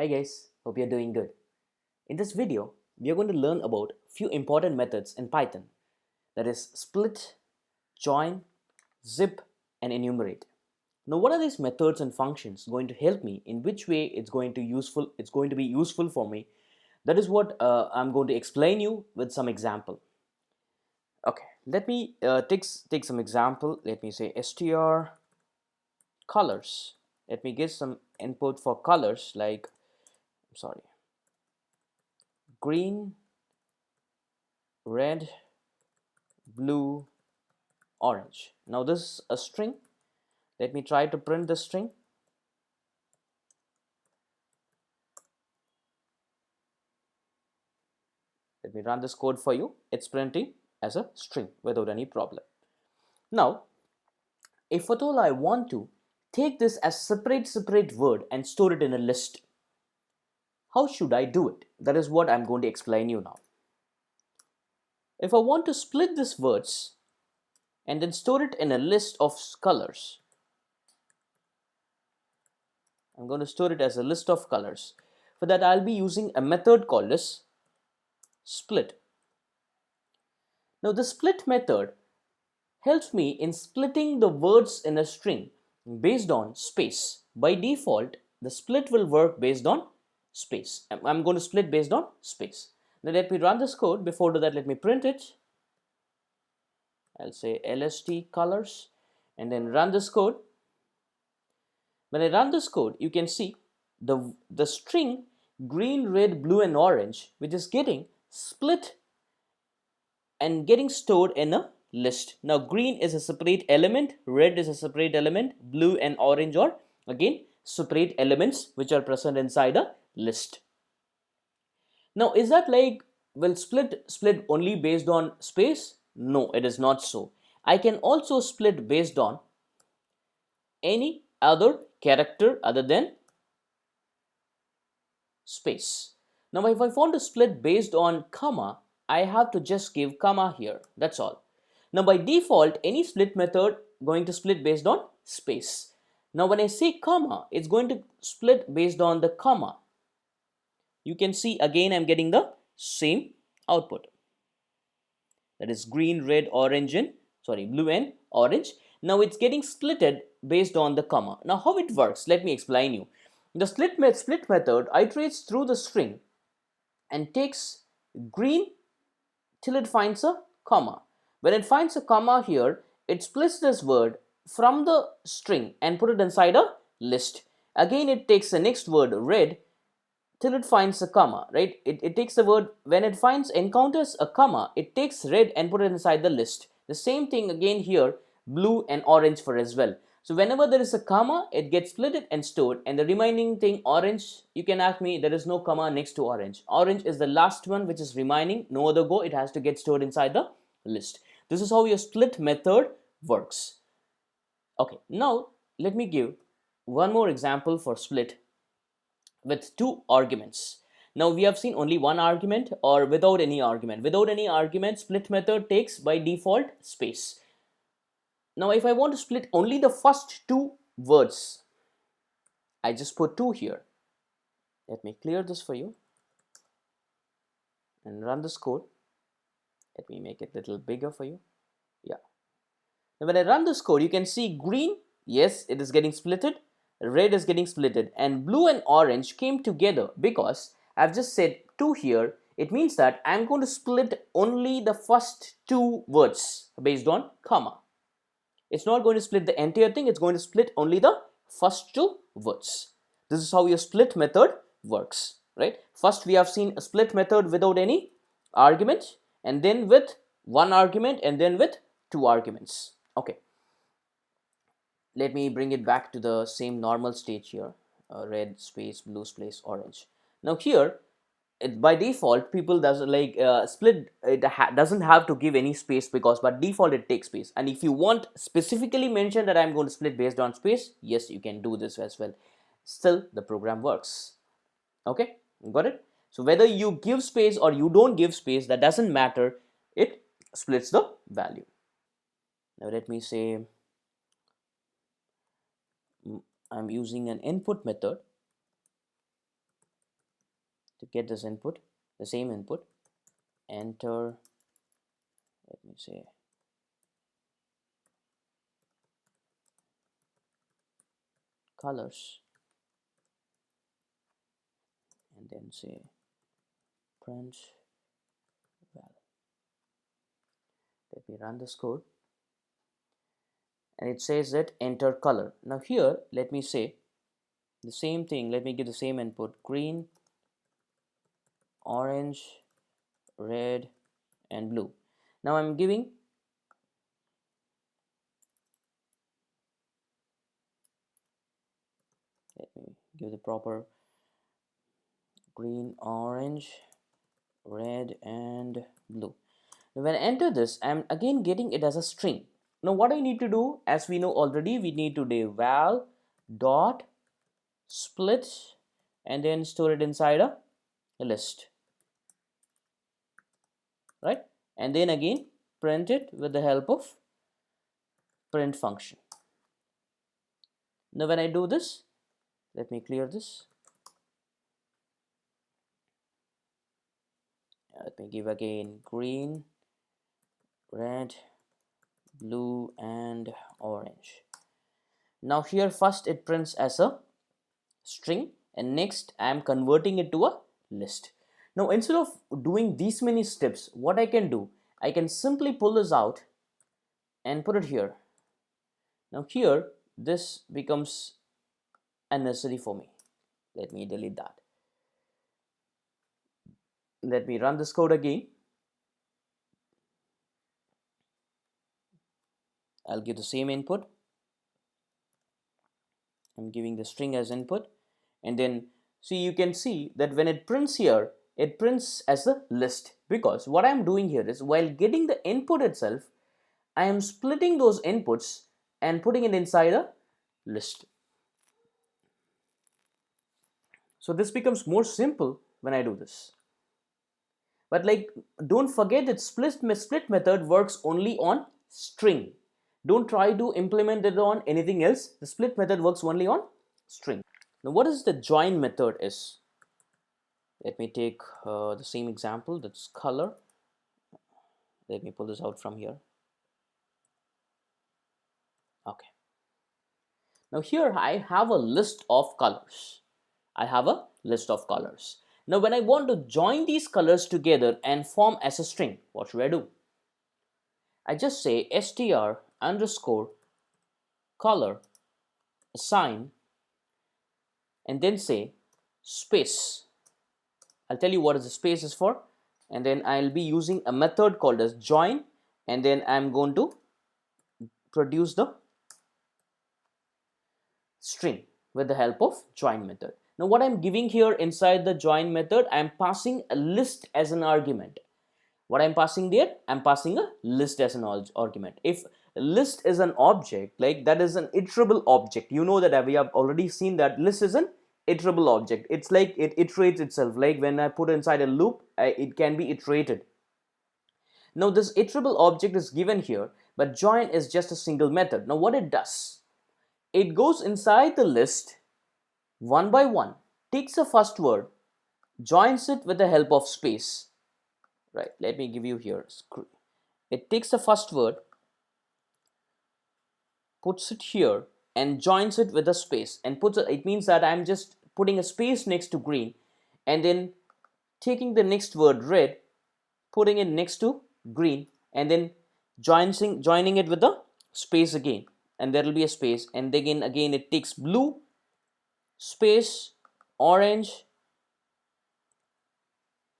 Hi guys, hope you're doing good. In this video, we are going to learn about few important methods in Python, that is split, join, zip and enumerate. Now what are these methods and functions going to help me, in which way it's going to be useful for me? That is what I'm going to explain you with some example. Okay, let me take some example. Let me say str colors. Let me give some input for colors like, sorry, green, red, blue, orange. Now this is a string. Let me try to print the string. Let me run this code for you. It's printing as a string without any problem. Now, if at all I want to take this as separate word and store it in a list, how should I do it? That is what I'm going to explain you now. If I want to split these words and then store it in a list of colors, I'm going to store it as a list of colors. For that, I'll be using a method called as split. Now the split method helps me in splitting the words in a string based on space. By default, the split will work based on space. I'm going to split based on space. Now let me run this code. Before that, let me print it. I'll say lst colors and then run this code. When I run this code, you can see the string green, red, blue and orange, which is getting split and getting stored in a list. Now green is a separate element, red is a separate element, blue and orange are again separate elements which are present inside a list. Now is that like, will split only based on space? No, it is not so. I can also split based on any other character other than space. Now if I want to split based on comma, I have to just give comma here, that's all. Now by default, any split method going to split based on space. Now when I say comma, it's going to split based on the comma. You can see again I'm getting the same output. That is green, red, orange and blue and orange. Now it's getting splitted based on the comma. Now how it works, let me explain you. The split method iterates through the string and takes green till it finds a comma. When it finds a comma here, it splits this word from the string and put it inside a list. Again, it takes the next word red till it finds a comma, right? It takes the word, when it encounters a comma, it takes red and put it inside the list. The same thing again here, blue and orange for as well. So whenever there is a comma, it gets splitted and stored, and the remaining thing orange, you can ask me, there is no comma next to orange. Orange is the last one which is remaining, no other go, it has to get stored inside the list. This is how your split method works. Okay, now let me give one more example for split with two arguments. Now we have seen only one argument or without any argument. Without any argument, split method takes by default space. Now if I want to split only the first two words, I just put 2 here. Let me clear this for you and run this code. Let me make it a little bigger for you. Yeah. Now when I run this code, you can see green, yes, it is getting splitted, red is getting splitted, and blue and orange came together because I've just said 2 here. It means that I'm going to split only the first two words based on comma. It's not going to split the entire thing, it's going to split only the first two words. This is how your split method works, right? First we have seen a split method without any argument, and then with one argument, and then with two arguments. Okay, let me bring it back to the same normal state here. Red space, blue space, orange. Now here, by default, people doesn't like split. It doesn't have to give any space because by default it takes space. And if you want specifically mention that I'm going to split based on space, yes, you can do this as well. Still, the program works. Okay, got it? So whether you give space or you don't give space, that doesn't matter. It splits the value. Now let me say I'm using an input method. to get this input, the same input, enter, let me say, colors, and then say print val. Let me run this code, and it says that enter color. Now here, let me say the same thing. Let me give the same input: green, orange, red, and blue. Now I'm giving let me give the proper green, orange, red, and blue. Now when I enter this, I'm again getting it as a string. Now what I need to do, as we know already, we need to do val dot split and then store it inside a list, right? And then again print it with the help of print function. Now when I do this, let me clear this. Let me give again green, red, blue, and orange. Now here first it prints as a string, and next I am converting it to a list. Now instead of doing these many steps, what I can do, I can simply pull this out and put it here. Now here this becomes unnecessary for me. Let me delete that. Let me run this code again. I'll give the same input. I'm giving the string as input, and then see, you can see that when it prints here, it prints as a list, because what I'm doing here is, while getting the input itself, I am splitting those inputs and putting it inside a list. So this becomes more simple when I do this. But like, don't forget that split method works only on string. Don't try to implement it on anything else. The split method works only on string. Now what is the join method is? Let me take the same example, that's color. Let me pull this out from here. Okay. Now here I have a list of colors. I have a list of colors. Now when I want to join these colors together and form as a string, what should I do? I just say str underscore color assign and then say space. I'll tell you what is the space is for, and then I'll be using a method called as join, and then I'm going to produce the string with the help of join method. Now what I'm giving here inside the join method, I'm passing a list as an argument. What I'm passing there, I'm passing a list as an argument. If list is an object, like that is an iterable object, you know that we have already seen that list is an iterable object. It's like it iterates itself, like when I put inside a loop, it can be iterated. Now this iterable object is given here, but join is just a single method. Now what it does, it goes inside the list one by one, takes a first word, joins it with the help of space. Right, let me give you here. It takes the first word, puts it here, and joins it with a space, and puts it means that I'm just putting a space next to green, and then taking the next word red, putting it next to green, and then joining it with a space again, and there will be a space, and again it takes blue, space, orange,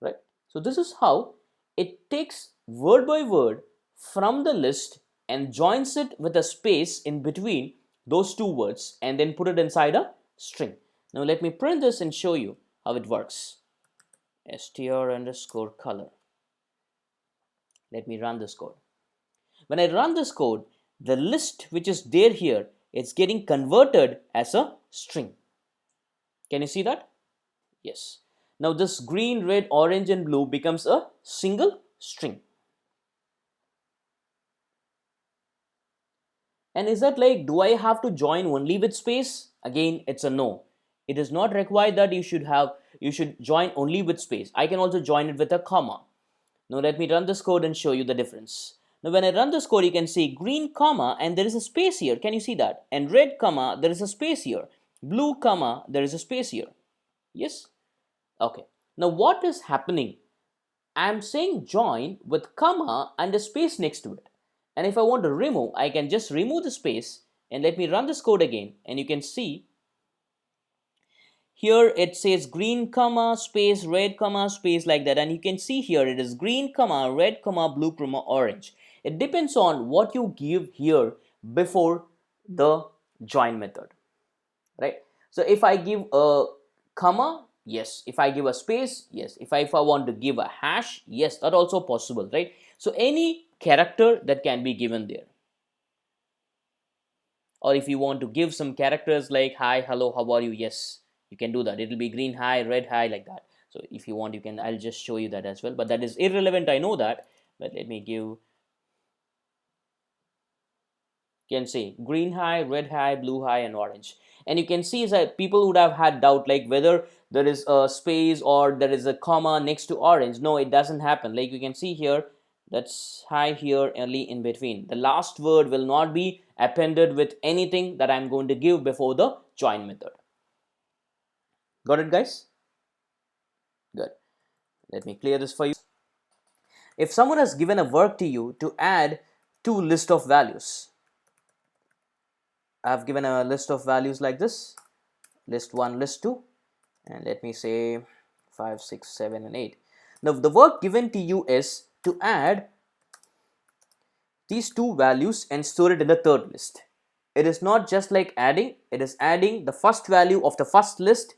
right? So this is how it takes word by word from the list and joins it with a space in between those two words and then put it inside a string. Now let me print this and show you how it works. str underscore color. Let me run this code. When I run this code, the list which is there here, it's getting converted as a string. Can you see that? Yes. Now this green, red, orange, and blue becomes a single string. And is that like, do I have to join only with space? Again, it's a no. It is not required that you should have you should join only with space. I can also join it with a comma. Now let me run this code and show you the difference. Now when I run this code, you can see green comma and there is a space here. Can you see that? And red comma, there is a space here. Blue comma, there is a space here. Yes? Okay. Now what is happening? I'm saying join with comma and a space next to it. And if I want to remove, I can just remove the space, and let me run this code again, and you can see here it says green comma space red comma space like that, and you can see here it is green comma red comma blue comma orange. It depends on what you give here before the join method, right? So if I give a comma, yes. If I give a space, yes. If I want to give a hash, yes, that also possible, right? So any character that can be given there. Or if you want to give some characters like hi, hello, how are you, yes, you can do that. It will be green hi, red hi, like that. So if you want, you can, I'll just show you that as well, but that is irrelevant, I know that. But let me give, you can say green high, red high, blue high, and orange. And you can see that people would have had doubt like whether there is a space or there is a comma next to orange. No, it doesn't happen. Like you can see here, that's high here, only in between. The last word will not be appended with anything that I'm going to give before the join method. Got it, guys? Good. Let me clear this for you. If someone has given a work to you to add two list of values, I have given a list of values like this, list 1, list 2, and let me say 5, 6, 7, and 8. Now the work given to you is to add these two values and store it in the third list. It is not just like adding, it is adding the first value of the first list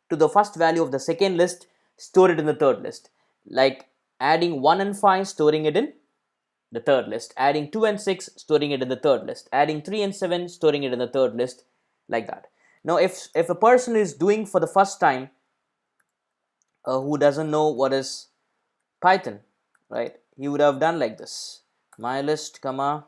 to the first value of the second list, store it in the third list. Like adding 1 and 5, storing it in the third list, adding 2 and 6, storing it in the third list, adding 3 and 7, storing it in the third list, like that. Now if a person is doing for the first time, who doesn't know what is Python, right, he would have done like this, my list comma,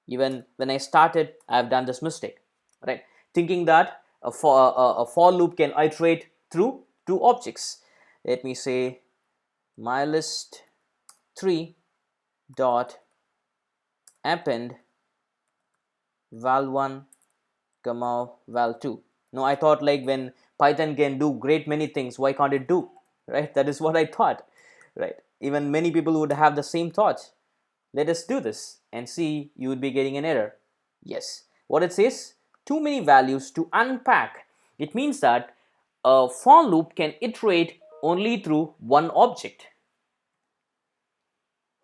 even when I started I have done this mistake, right, thinking that a for loop can iterate through two objects. Let me say my list 3 dot append val1 comma val2. Now I thought like when Python can do great many things, why can't it do, right? That is what I thought, right? Even many people would have the same thought. Let us do this and see, you would be getting an error. Yes, what it says, too many values to unpack. It means that a for loop can iterate only through one object.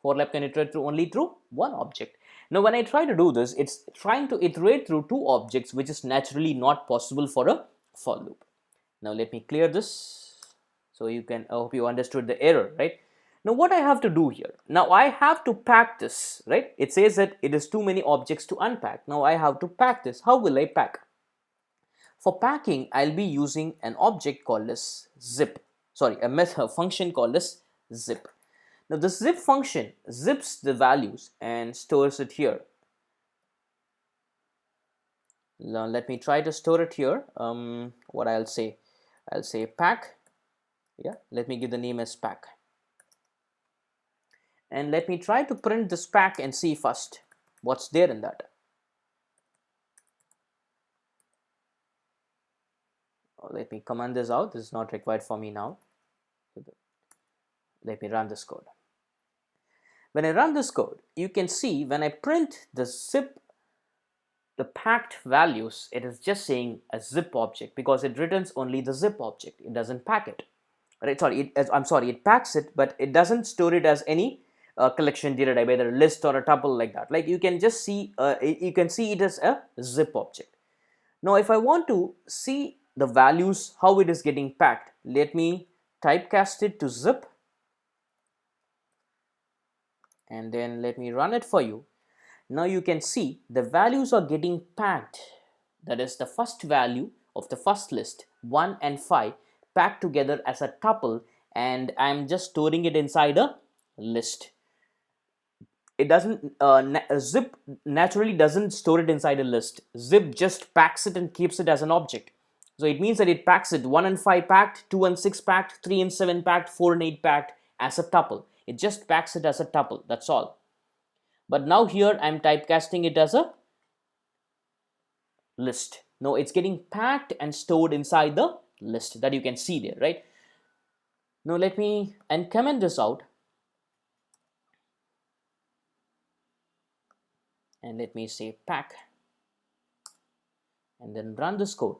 For loop can iterate only through one object. Now when I try to do this, it's trying to iterate through two objects, which is naturally not possible for a for loop. Now let me clear this so you can, I hope you understood the error, right? Now what I have to do here, now I have to pack this, right? It says that it is too many objects to unpack. Now I have to pack this. How will I pack? For packing, I'll be using an object called as zip. Sorry, a method function called as zip. Now the zip function zips the values and stores it here. Now let me try to store it here. What I'll say pack. Yeah, let me give the name as pack. And let me try to print this pack and see first what's there in that. Let me comment this out. This is not required for me now. Let me run this code. When I run this code, you can see when I print the zip, the packed values, it is just saying a zip object because it returns only the zip object. It doesn't pack it. Right? Sorry, it packs it, but it doesn't store it as any collection data type, either a list or a tuple like that. Like you can just see, you can see it as a zip object. Now, if I want to see the values, how it is getting packed, let me typecast it to zip. And then let me run it for you. Now you can see the values are getting packed. That is the first value of the first list, 1 and 5, packed together as a tuple, and I'm just storing it inside a list. It doesn't, zip naturally doesn't store it inside a list. Zip just packs it and keeps it as an object. So it means that it packs it 1 and 5 packed, 2 and 6 packed, 3 and 7 packed, 4 and 8 packed as a tuple. It just packs it as a tuple, that's all. But now here I'm typecasting it as a list. No, it's getting packed and stored inside the list that you can see there, right? Now let me comment this out. And let me say pack and then run this code.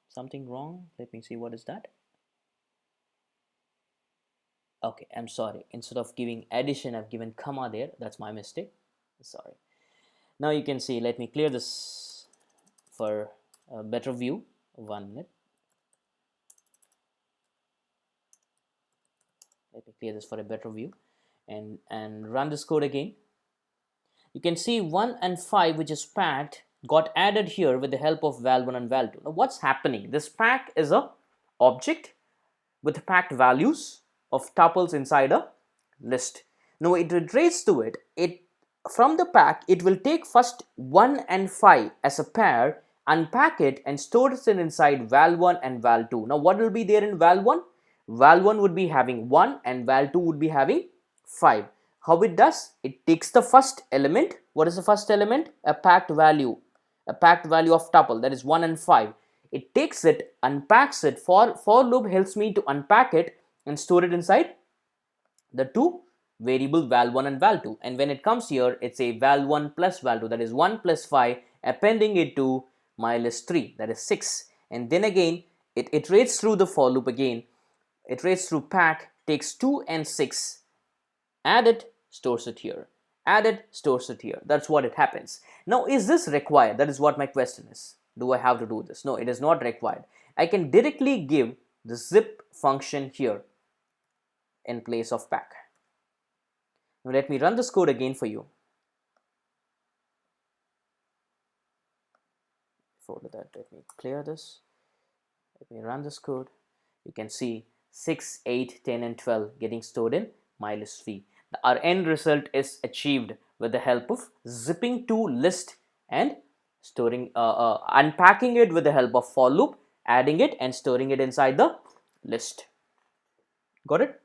Something wrong. Let me see, what is that? Okay, I'm sorry, instead of giving addition I've given comma there. That's my mistake, sorry. Now you can see, let me clear this for a better view. 1 minute. Let me clear this for a better view and run this code again. You can see 1 and 5, which is packed, got added here with the help of val1 and val2. Now what's happening? This pack is a object with packed values of tuples inside a list. Now it iterates to it. From the pack, it will take first 1 and 5 as a pair, unpack it and store it inside val1 and val2. Now what will be there in val1? Val1 would be having 1 and val2 would be having 5. How it does? It takes the first element. What is the first element? A packed value of tuple, that is 1 and 5. It takes it, unpacks it. For loop helps me to unpack it and store it inside the two variable val1 and val2. And when it comes here, it's a val1 plus val2, that is 1 plus 5, appending it to my list 3, that is 6. And then again, it iterates through the for loop again. Iterates through pack, takes 2 and 6, add it, stores it here, add it, stores it here. That's what it happens. Now is this required? That is what my question is. Do I have to do this? No, it is not required. I can directly give the zip function here in place of pack. Now let me run this code again for you. Before that, let me clear this. Let me run this code. You can see 6, 8, 10 and 12 getting stored in my list 3. Our end result is achieved with the help of zipping to list and storing, unpacking it with the help of for loop, adding it and storing it inside the list. Got it?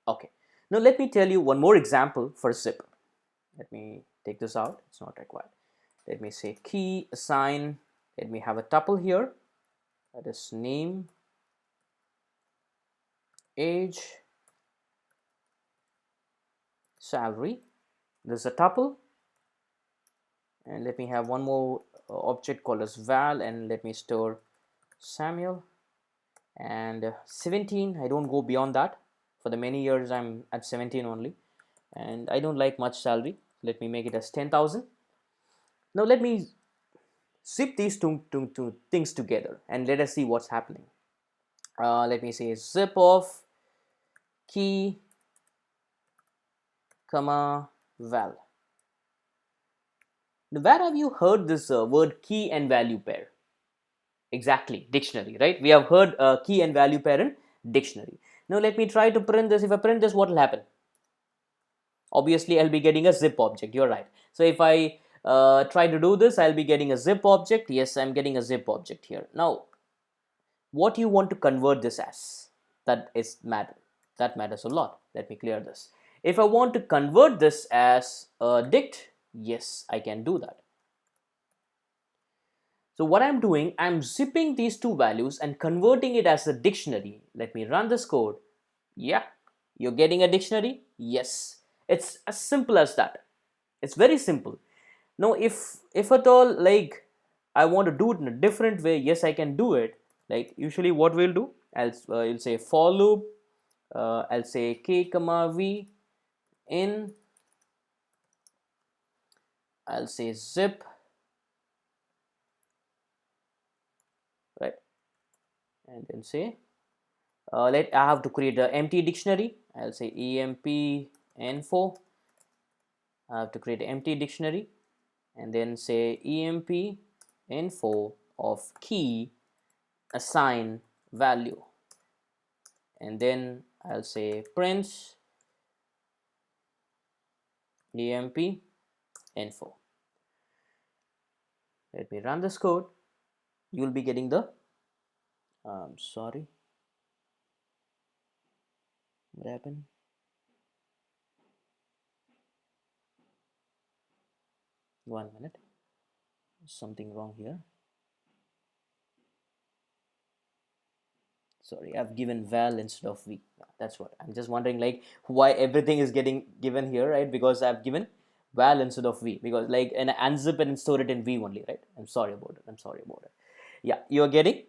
Okay. Now let me tell you one more example for zip. Let me take this out. It's not required. Let me say key assign. Let me have a tuple here. That is name, age, salary. This is a tuple. And let me have one more object called as val, and let me store Samuel. And 17, I don't go beyond that. For the many years I'm at 17 only, and I don't like much salary. Let me make it as 10,000. Now let me zip these two things together and let us see what's happening. Let me say zip of key comma val. Now, where have you heard this word key and value pair? Exactly, dictionary, right? We have heard key and value pair in dictionary. Now let me try to print this. If I print this, what will happen? Obviously I'll be getting a zip object. You're right. So if I try to do this, I'll be getting a zip object. Yes, I'm getting a zip object here. Now what you want to convert this as, that matters a lot. Let me clear this. If I want to convert this as a dict, yes, I can do that. So what I'm doing, I'm zipping these two values and converting it as a dictionary. Let me run this code. Yeah, you're getting a dictionary. Yes, it's as simple as that. It's very simple. Now if at all, like, I want to do it in a different way, yes, I can do it. Like usually what we'll do, I'll say for loop, I'll say k comma v in, I'll say zip, right, and then say I have to create an empty dictionary. I'll say emp info. I have to create an empty dictionary and then say emp info of key assign value, and then I'll say prints emp info. Let me run this code. You will be getting the sorry, what happened? One minute, something wrong here. Sorry, I've given val instead of v. Yeah, that's what I'm just wondering, like why everything is getting given here, right? Because I've given val instead of v, because like an unzip and store it in v only, right? I'm sorry about it. I'm sorry about it. Yeah, you're getting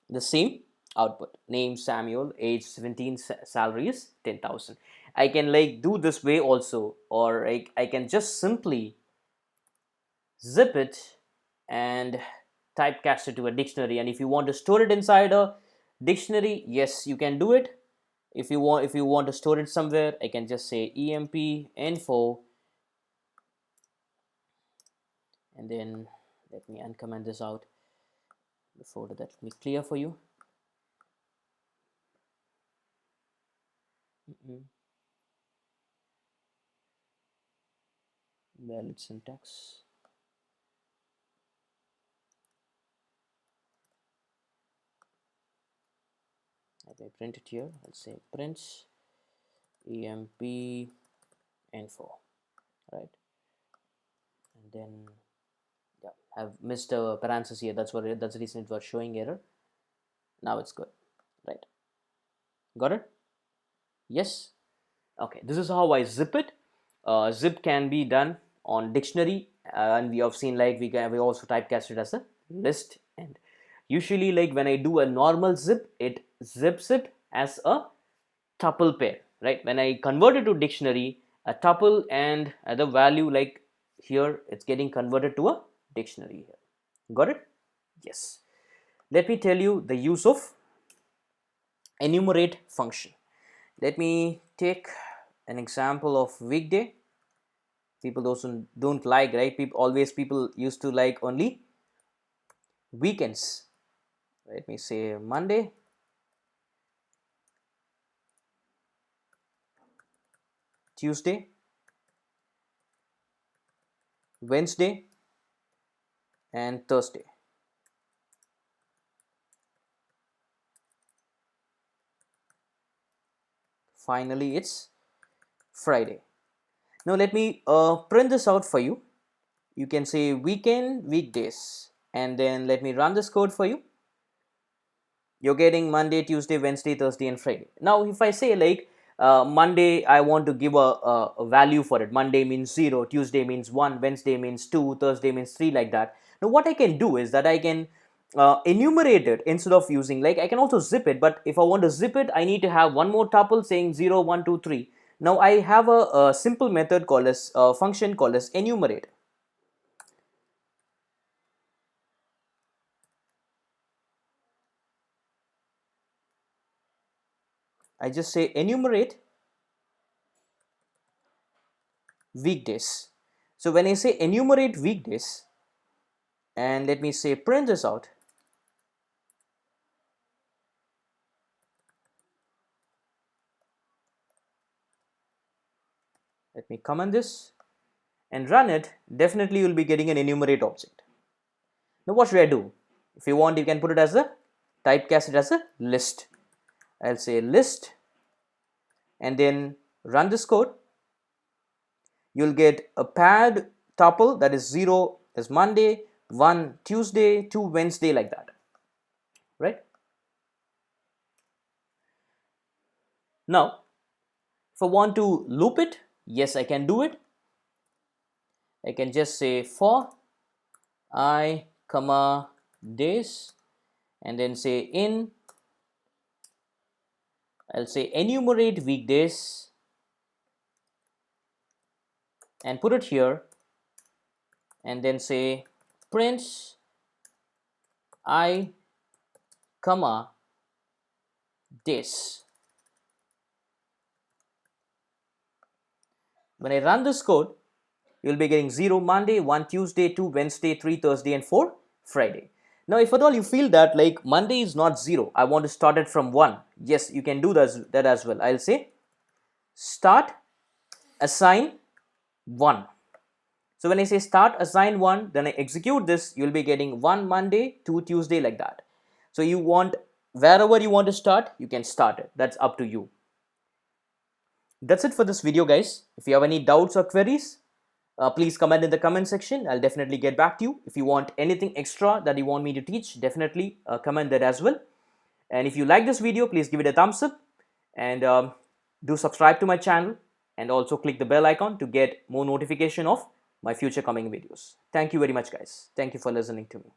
the same output. Name Samuel, age 17, salary is 10,000. I can like do this way also, or like I can just simply zip it and typecast it to a dictionary. And if you want to store it inside a dictionary, yes, you can do it. If you want to store it somewhere, I can just say emp info, and then let me uncomment this out. Before that, let me clear for you. Valid syntax. I print it here. I'll say print emp info, right? And then yeah, I've missed a parenthesis here. That's the reason it was showing error. Now it's good, right? Got it? Yes. Okay, this is how I zip it. Zip can be done on dictionary, and we have seen like we also typecast it as a list. And usually, like when I do a normal zip, it zips it as a tuple pair, right? When I convert it to dictionary, a tuple and the value like here, it's getting converted to a dictionary here. Got it? Yes. Let me tell you the use of enumerate function. Let me take an example of weekday. People also don't like, right? People used to like only weekends. Let me say Monday, Tuesday, Wednesday, and Thursday. Finally, it's Friday. Now let me print this out for you. You can say weekend, weekdays, and then let me run this code for you. You're getting Monday, Tuesday, Wednesday, Thursday, and Friday. Now if I say like Monday, I want to give a value for it. Monday means 0, Tuesday means 1, Wednesday means 2, Thursday means 3, like that. Now what I can do is that I can enumerate it instead of using, like I can also zip it, but if I want to zip it, I need to have one more tuple saying 0, 1, 2, 3. Now I have a simple method called as function called as enumerate. I just say enumerate weekdays. So when I say enumerate weekdays, and let me say print this out, let me comment this and run it, definitely you'll be getting an enumerate object. Now what should I do? If you want, you can put it as a typecast it as a list. I'll say list and then run this code. You'll get a paired tuple, that is 0 is Monday, 1 Tuesday, 2 Wednesday, like that, right? Now if I want to loop it, yes, I can do it. I can just say for I comma days and then say in, I'll say enumerate weekdays and put it here and then say prints I comma days. When I run this code, you'll be getting 0 Monday, 1 Tuesday, 2 Wednesday, 3 Thursday, and 4 Friday. Now if at all you feel that like Monday is not 0, I want to start it from 1, yes, you can do that as well. I'll say start assign 1. So when I say start assign 1, then I execute this, you'll be getting 1 Monday, 2 Tuesday, like that. So you want, wherever you want to start, you can start it. That's up to you. That's it for this video, guys. If you have any doubts or queries, please comment in the comment section. I'll definitely get back to you. If you want anything extra that you want me to teach, definitely comment that as well. And if you like this video, please give it a thumbs up, and do subscribe to my channel, and also click the bell icon to get more notification of my future coming videos. Thank you very much, guys. Thank you for listening to me.